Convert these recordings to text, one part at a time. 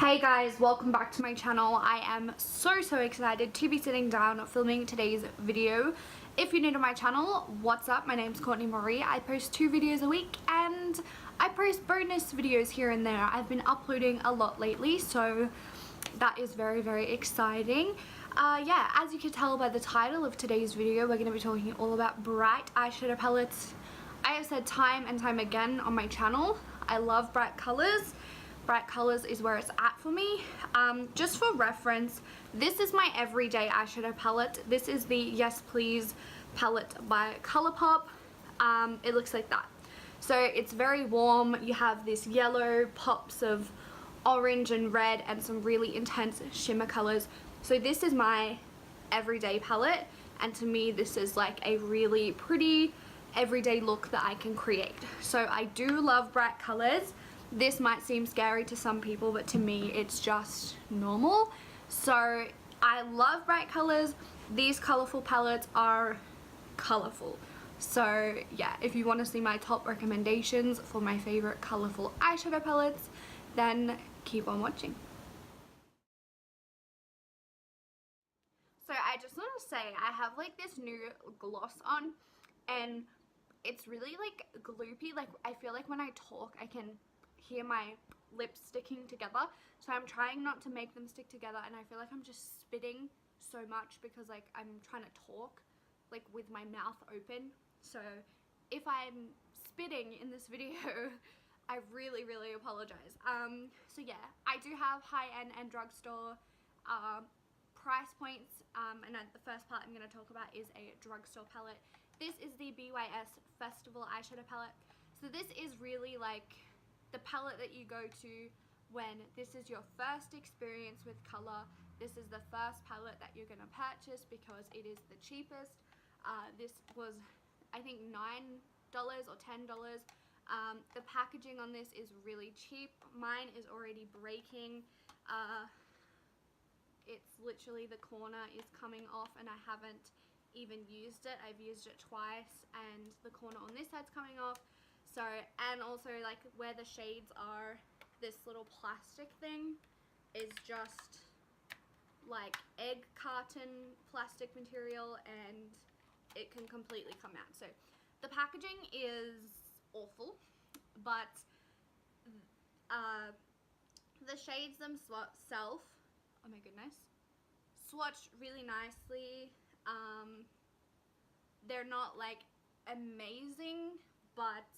Hey guys, welcome back to my channel. I am so excited to be sitting down filming today's video. If you're new to my channel, what's up? My name's Courtney Marie. I post 2 videos a week and I post bonus videos here and there. I've been uploading a lot lately, so that is very exciting. Yeah, as you can tell by the title of today's video, we're going to be talking all about bright eyeshadow palettes. I have said time and time again on my channel, I love bright colors. Bright colors is where it's at for me. Just for reference, this is my everyday eyeshadow palette. This is the Yes Please palette by Colourpop. It looks like that. So it's very warm. You have this yellow, pops of orange and red, and some really intense shimmer colors. So this is my everyday palette, and to me this is like a really pretty everyday look that I can create. So I do love bright colors. This might seem scary to some people, but to me it's just normal. So I love bright colors. These colorful palettes are colorful. So yeah, if you want to see my top recommendations for my favorite colorful eyeshadow palettes, then keep on watching. So I just want to say I have like this new gloss on, and it's really like gloopy. Like I feel like when I talk I can hear my lips sticking together, so I'm trying not to make them stick together, and I feel like I'm just spitting so much because like I'm trying to talk like with my mouth open. So if I'm spitting in this video, I really apologize. So yeah, I do have high-end and drugstore price points, and the first palette I'm going to talk about is a drugstore palette. This is the BYS Festival eyeshadow palette. So this is really like the palette that you go to when this is your first experience with color. This is the first palette that you're going to purchase because it is the cheapest. This was, I think, $9 or $10. The packaging on this is really cheap. Mine is already breaking. It's literally the corner is coming off, and I haven't even used it. I've used it twice and the corner on this side's coming off. So, and also like where the shades are, this little plastic thing is just like egg carton plastic material, and it can completely come out. So the packaging is awful, but the shades themselves, oh my goodness, swatch really nicely. They're not like amazing, but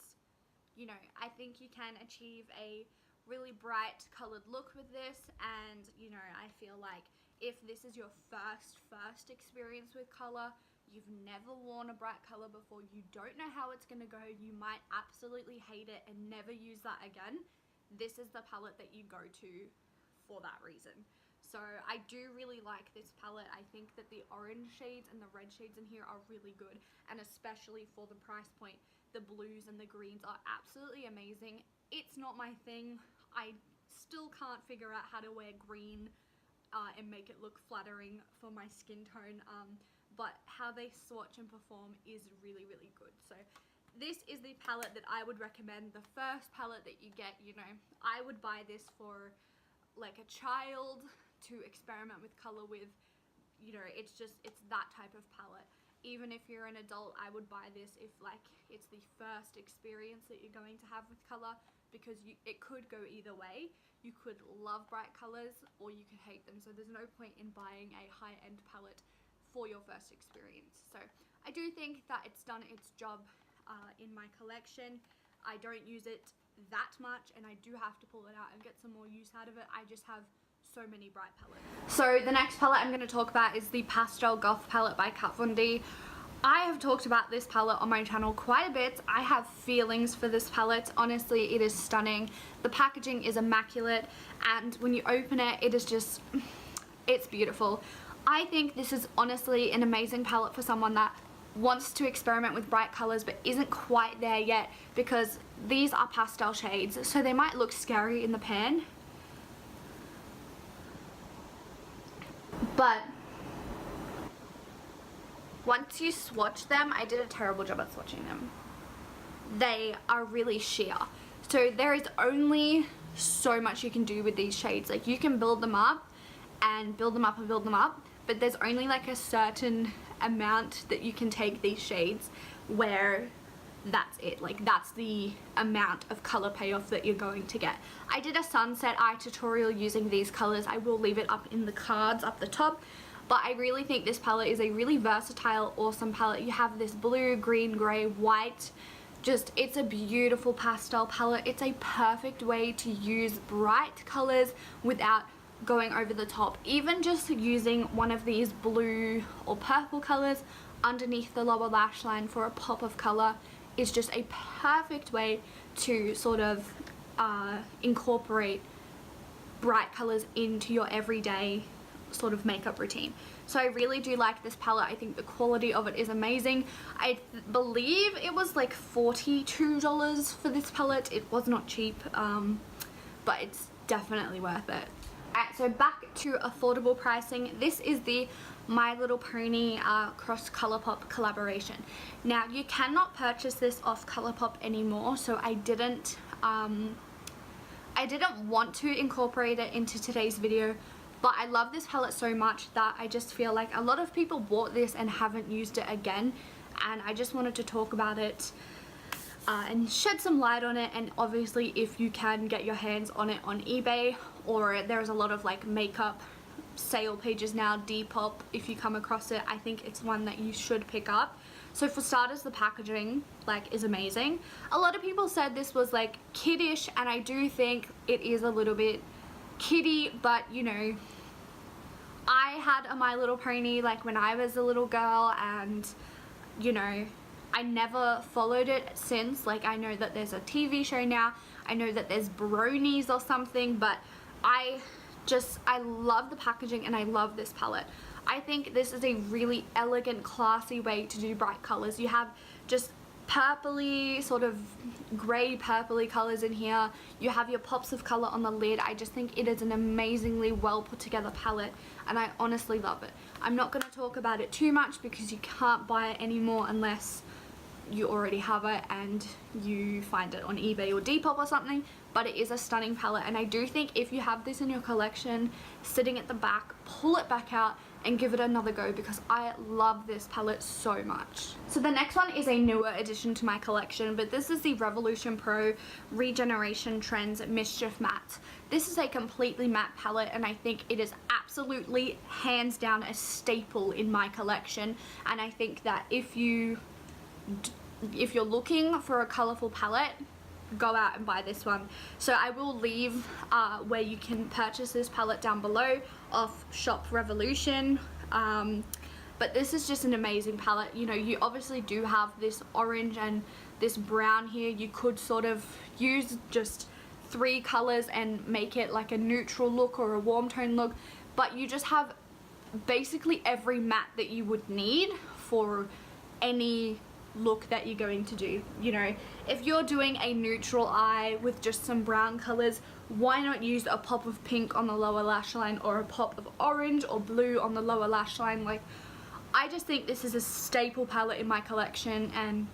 you know, I think you can achieve a really bright colored look with this. And you know, I feel like if this is your first experience with color, you've never worn a bright color before, you don't know how it's gonna go, you might absolutely hate it and never use that again, this is the palette that you go to for that reason. So I do really like this palette. I think that the orange shades and the red shades in here are really good, and especially for the price point, the blues and the greens are absolutely amazing. It's not my thing. I still can't figure out how to wear green and make it look flattering for my skin tone, but how they swatch and perform is really good. So this is the palette that I would recommend. The first palette that you get, you know, I would buy this for like a child to experiment with color with. You know, it's that type of palette. Even if you're an adult, I would buy this if like it's the first experience that you're going to have with color, because it could go either way. You could love bright colors or you could hate them, so there's no point in buying a high-end palette for your first experience. So I do think that it's done its job in my collection. I don't use it that much, and I do have to pull it out and get some more use out of it. I just have so many bright palettes. So the next palette I'm going to talk about is the Pastel Goth palette by Kat Von D. I have talked about this palette on my channel quite a bit. I have feelings for this palette. Honestly, it is stunning. The packaging is immaculate, and when you open it, it is just, it's beautiful. I think this is honestly an amazing palette for someone that wants to experiment with bright colors but isn't quite there yet, because these are pastel shades, so they might look scary in the pan, but once you swatch them, I did a terrible job at swatching them, they are really sheer. So there is only so much you can do with these shades. Like, you can build them up and build them up and build them up, but there's only like a certain amount that you can take these shades where that's it. Like, that's the amount of color payoff that you're going to get. I did a sunset eye tutorial using these colors. I will leave it up in the cards up the top. But I really think this palette is a really versatile, awesome palette. You have this blue, green, grey, white. Just, it's a beautiful pastel palette. It's a perfect way to use bright colors without going over the top. Even just using one of these blue or purple colors underneath the lower lash line for a pop of color is just a perfect way to sort of incorporate bright colors into your everyday sort of makeup routine. So I really do like this palette. I think the quality of it is amazing. I believe it was like $42 for this palette. It was not cheap, but it's definitely worth it. Alright, so back to affordable pricing. This is the My Little Pony cross Colourpop collaboration. Now, you cannot purchase this off Colourpop anymore, so I didn't want to incorporate it into today's video, but I love this palette so much that I just feel like a lot of people bought this and haven't used it again, and I just wanted to talk about it and shed some light on it. And obviously, if you can get your hands on it on eBay, or there's a lot of like makeup sale pages now, Depop, if you come across it, I think it's one that you should pick up. So for starters, the packaging like is amazing. A lot of people said this was like kiddish, and I do think it is a little bit kiddie, but you know, I had a My Little Pony like when I was a little girl, and you know, I never followed it since. Like, I know that there's a TV show now, I know that there's bronies or something, but I love the packaging and I love this palette. I think this is a really elegant, classy way to do bright colors. You have just purpley, sort of grey purpley colors in here. You have your pops of color on the lid. I just think it is an amazingly well put together palette, and I honestly love it. I'm not going to talk about it too much because you can't buy it anymore unless you already have it and you find it on eBay or Depop or something, but it is a stunning palette, and I do think if you have this in your collection sitting at the back, pull it back out and give it another go, because I love this palette so much. So the next one is a newer addition to my collection, but this is the Revolution Pro Regeneration Trends Mischief Matte. This is a completely matte palette, and I think it is absolutely hands down a staple in my collection, and I think that if you're looking for a colourful palette, go out and buy this one. So I will leave where you can purchase this palette down below off Shop Revolution, but this is just an amazing palette. You know, you obviously do have this orange and this brown here. You could sort of use just 3 colors and make it like a neutral look or a warm tone look, but you just have basically every matte that you would need for any look that you're going to do. You know, if you're doing a neutral eye with just some brown colors, why not use a pop of pink on the lower lash line, or a pop of orange or blue on the lower lash line? Like, I just think this is a staple palette in my collection, and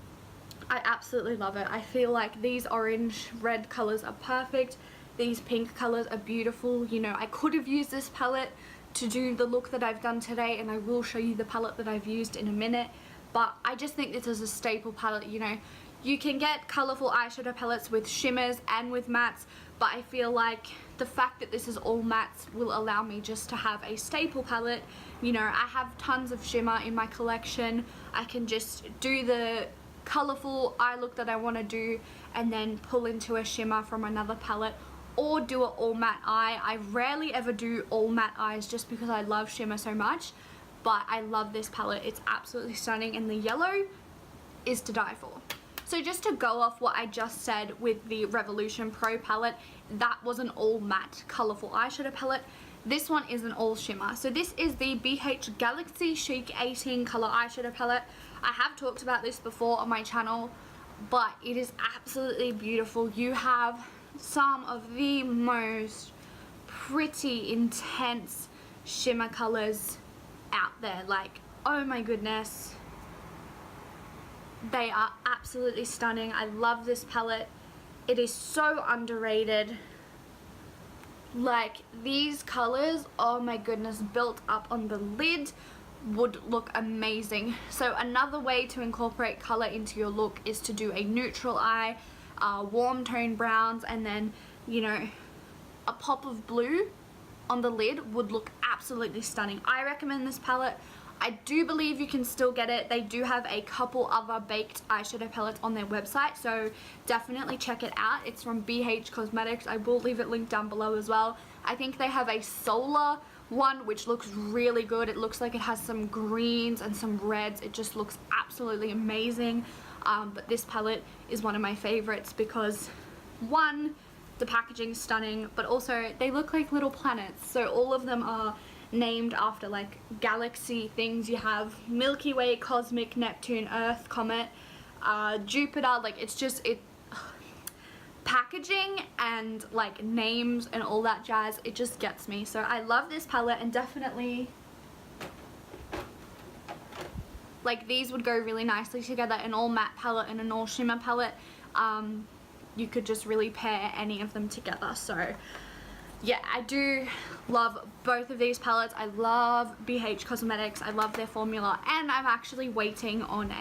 I absolutely love it. I feel like these orange red colors are perfect, these pink colors are beautiful. You know, I could have used this palette to do the look that I've done today, and I will show you the palette that I've used in a minute. But I just think this is a staple palette. You know, you can get colourful eyeshadow palettes with shimmers and with mattes, but I feel like the fact that this is all mattes will allow me just to have a staple palette. You know, I have tons of shimmer in my collection. I can just do the colourful eye look that I want to do and then pull into a shimmer from another palette, or do an all matte eye. I rarely ever do all matte eyes just because I love shimmer so much. But I love this palette. It's absolutely stunning, and the yellow is to die for. So just to go off what I just said with the Revolution Pro palette, that was an all matte colourful eyeshadow palette. This one is an all shimmer. So this is the BH Galaxy Chic 18 color eyeshadow palette. I have talked about this before on my channel, but it is absolutely beautiful. You have some of the most pretty intense shimmer colors out there. Like, oh my goodness, they are absolutely stunning. I love this palette. It is so underrated. Like these colors, oh my goodness, built up on the lid would look amazing. So another way to incorporate color into your look is to do a neutral eye, warm tone browns, and then, you know, a pop of blue on the lid would look absolutely stunning. I recommend this palette. I do believe you can still get it. They do have a couple other baked eyeshadow palettes on their website, so definitely check it out. It's from BH Cosmetics. I will leave it linked down below as well. I think they have a solar one which looks really good. It looks like it has some greens and some reds. It just looks absolutely amazing. But this palette is one of my favorites because, one, the packaging is stunning, but also they look like little planets. So all of them are named after like galaxy things. You have Milky Way, Cosmic, Neptune, Earth, Comet, Jupiter. Like it's just, packaging and like names and all that jazz, it just gets me. So I love this palette, and definitely like these would go really nicely together, an all matte palette and an all shimmer palette. You could just really pair any of them together. So yeah, I do love both of these palettes. I love BH Cosmetics. I love their formula, and I'm actually waiting on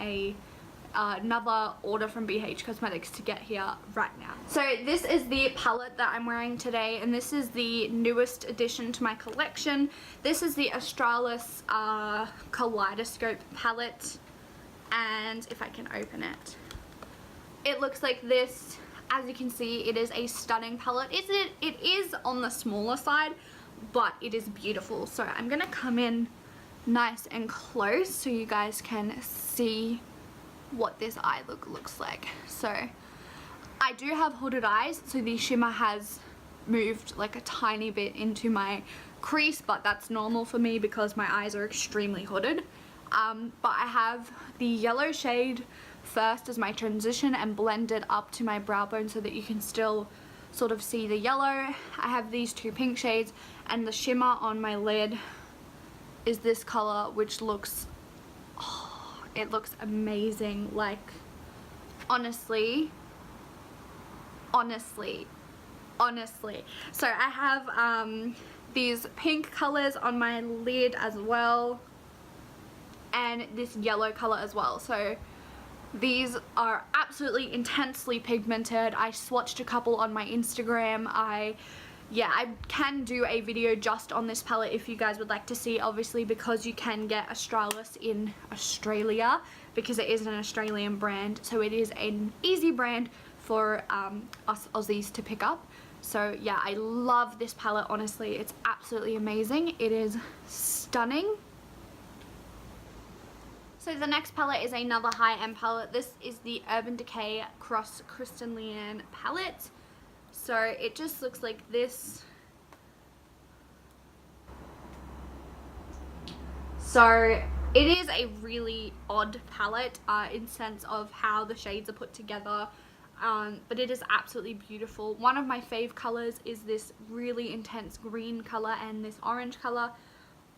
another order from BH Cosmetics to get here right now. So this is the palette that I'm wearing today, and this is the newest addition to my collection. This is the Australis Kaleidoscope palette, and if I can open it, it looks like this. As you can see, it is a stunning palette. It is on the smaller side, but it is beautiful. So I'm gonna come in nice and close so you guys can see what this eye look looks like. So I do have hooded eyes, so the shimmer has moved like a tiny bit into my crease, but that's normal for me because my eyes are extremely hooded. But I have the yellow shade first as my transition and blend it up to my brow bone so that you can still sort of see the yellow. I have these two pink shades, and the shimmer on my lid is this color, which looks, oh, it looks amazing. Like honestly. So I have these pink colors on my lid as well, and this yellow color as well. So these are absolutely intensely pigmented. I swatched a couple on my Instagram. I can do a video just on this palette if you guys would like to see, obviously, because you can get Australis in Australia because it is an Australian brand, so it is an easy brand for us Aussies to pick up. So yeah, I love this palette. Honestly, it's absolutely amazing. It is stunning. So the next palette is another high-end palette. This is the Urban Decay Cross Kristen Leanne palette. So it just looks like this. So it is a really odd palette in sense of how the shades are put together, but it is absolutely beautiful. One of my fave colors is this really intense green color and this orange color.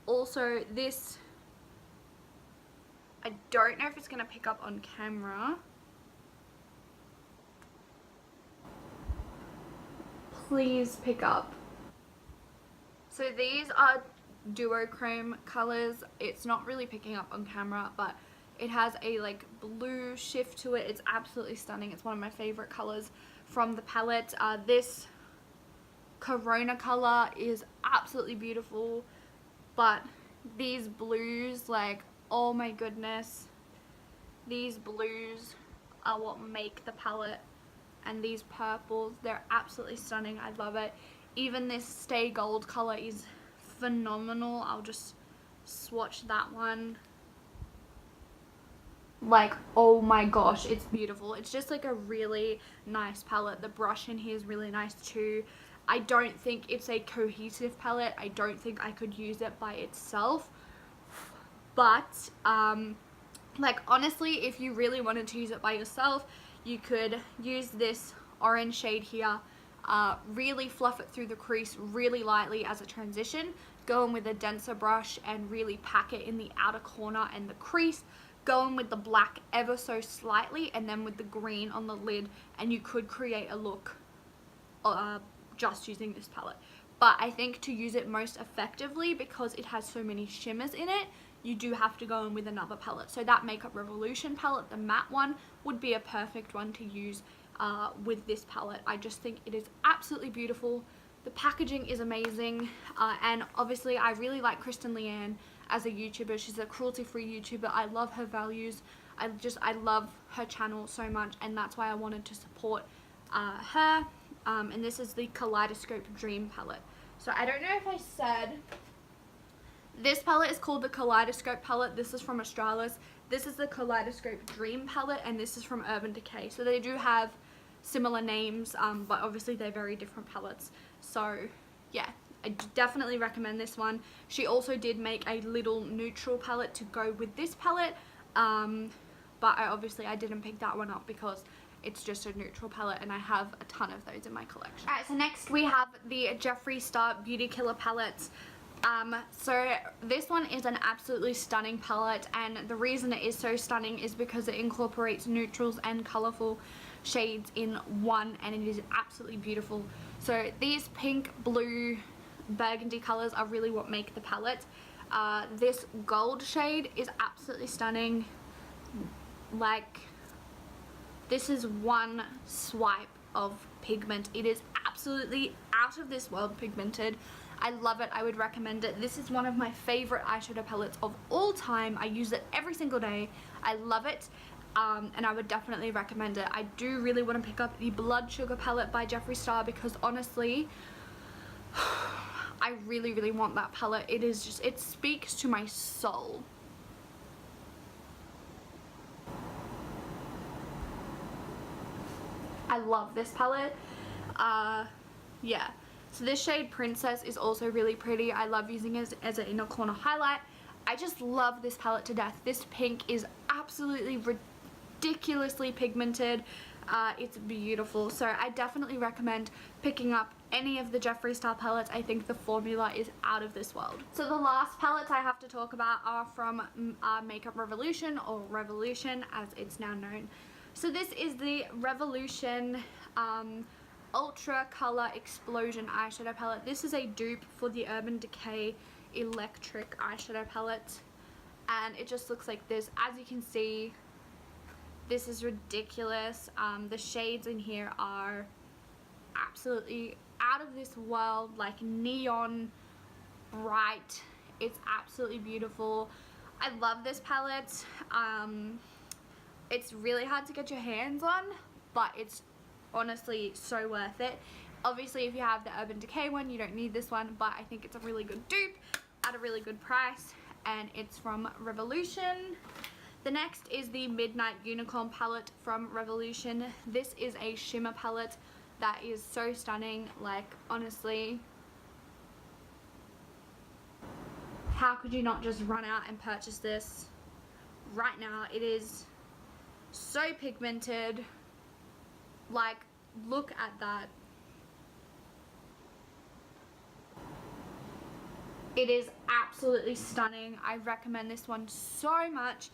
Also this, I don't know if it's going to pick up on camera. Please pick up. So these are duochrome colors. It's not really picking up on camera, but it has a like blue shift to it. It's absolutely stunning. It's one of my favorite colors from the palette. This Corona color is absolutely beautiful, but these blues, like, oh my goodness, these blues are what make the palette, and these purples, they're absolutely stunning. I love it. Even this Stay Gold color is phenomenal. I'll just swatch that one. Like, oh my gosh, it's beautiful. It's just like a really nice palette. The brush in here is really nice too. I don't think it's a cohesive palette. I don't think I could use it by itself. But, like, honestly, if you really wanted to use it by yourself, you could use this orange shade here, really fluff it through the crease really lightly as a transition, go in with a denser brush and really pack it in the outer corner and the crease, go in with the black ever so slightly, and then with the green on the lid, and you could create a look just using this palette. but I think to use it most effectively, because it has so many shimmers in it, you do have to go in with another palette. So that Makeup Revolution palette, the matte one, would be a perfect one to use with this palette. I just think it is absolutely beautiful. The packaging is amazing, and obviously I really like Kristen Leanne as a YouTuber. She's a cruelty-free YouTuber. I love her values. I love her channel so much, and that's why I wanted to support her. And this is the Kaleidoscope Dream palette. So I don't know if I said, this palette is called the Kaleidoscope palette. This is from Australis. This is the Kaleidoscope Dream palette, and this is from Urban Decay. So they do have similar names, but obviously they're very different palettes. So yeah, I definitely recommend this one. She also did make a little neutral palette to go with this palette, but I didn't pick that one up because it's just a neutral palette, and I have a ton of those in my collection. Alright, so next we have the Jeffree Star Beauty Killer palettes. So this one is an absolutely stunning palette, and the reason it is so stunning is because it incorporates neutrals and colourful shades in one, and it is absolutely beautiful. So these pink, blue, burgundy colours are really what make the palette. This gold shade is absolutely stunning. Like, this is one swipe of pigment. It is absolutely out of this world pigmented. I love it. I would recommend it. This is one of my favorite eyeshadow palettes of all time. I use it every single day. I love it, and I would definitely recommend it. I do really want to pick up the Blood Sugar palette by Jeffree Star because honestly, I really, really want that palette. It is just, it speaks to my soul. I love this palette. Yeah. So this shade Princess is also really pretty. I love using it as an inner corner highlight. I just love this palette to death. This pink is absolutely ridiculously pigmented. It's beautiful. So I definitely recommend picking up any of the Jeffree Star palettes. I think the formula is out of this world. So the last palettes I have to talk about are from Makeup Revolution, or Revolution as it's now known. So this is the Revolution Ultra Color Explosion eyeshadow palette. This is a dupe for the Urban Decay Electric eyeshadow palette, and it just looks like this. As you can see, this is ridiculous. The shades in here are absolutely out of this world, like neon bright. It's absolutely beautiful. I love this palette. It's really hard to get your hands on, but it's honestly so worth it. Obviously, if you have the Urban Decay one, you don't need this one, but I think it's a really good dupe at a really good price, and it's from Revolution. The next is the Midnight Unicorn palette from Revolution. This is a shimmer palette that is so stunning. Like, honestly, how could you not just run out and purchase this right now? It is so pigmented. Like, look at that. It is absolutely stunning. I recommend this one so much.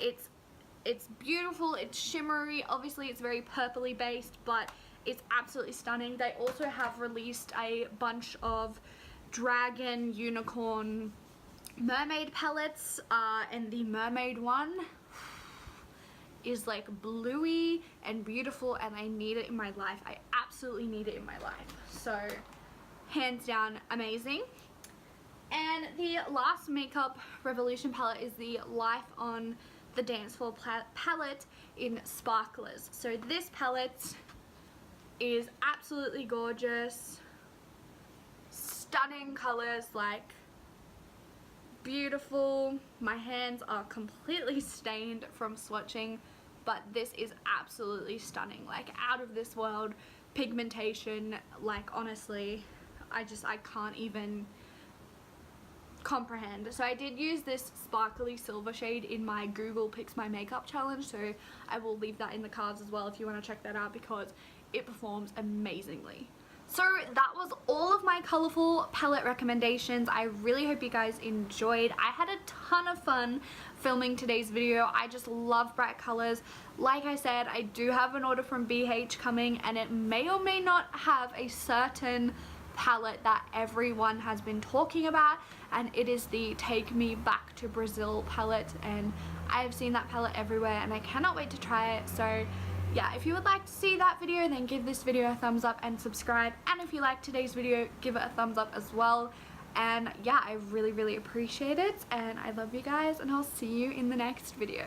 It's beautiful, it's shimmery. Obviously it's very purpley based, but it's absolutely stunning. They also have released a bunch of dragon, unicorn, mermaid palettes, and the mermaid one is like bluey and beautiful, and I need it in my life. I absolutely need it in my life. So hands down amazing. And the last Makeup Revolution palette is the Life on the Dance Floor palette in Sparklers. So this palette is absolutely gorgeous. Stunning colors, like beautiful. My hands are completely stained from swatching, but this is absolutely stunning. Like, out of this world pigmentation. Like, honestly, I can't even comprehend. So I did use this sparkly silver shade in my Google Picks My Makeup challenge, so I will leave that in the cards as well if you want to check that out, because it performs amazingly. So that was all of my colourful palette recommendations. I really hope you guys enjoyed. I had a ton of fun filming today's video. I just love bright colours. Like I said, I do have an order from BH coming, and it may or may not have a certain palette that everyone has been talking about, and it is the Take Me Back to Brazil palette, and I have seen that palette everywhere and I cannot wait to try it. So yeah, if you would like to see that video, then give this video a thumbs up and subscribe, and if you liked today's video, give it a thumbs up as well. And yeah, I really appreciate it, and I love you guys, and I'll see you in the next video.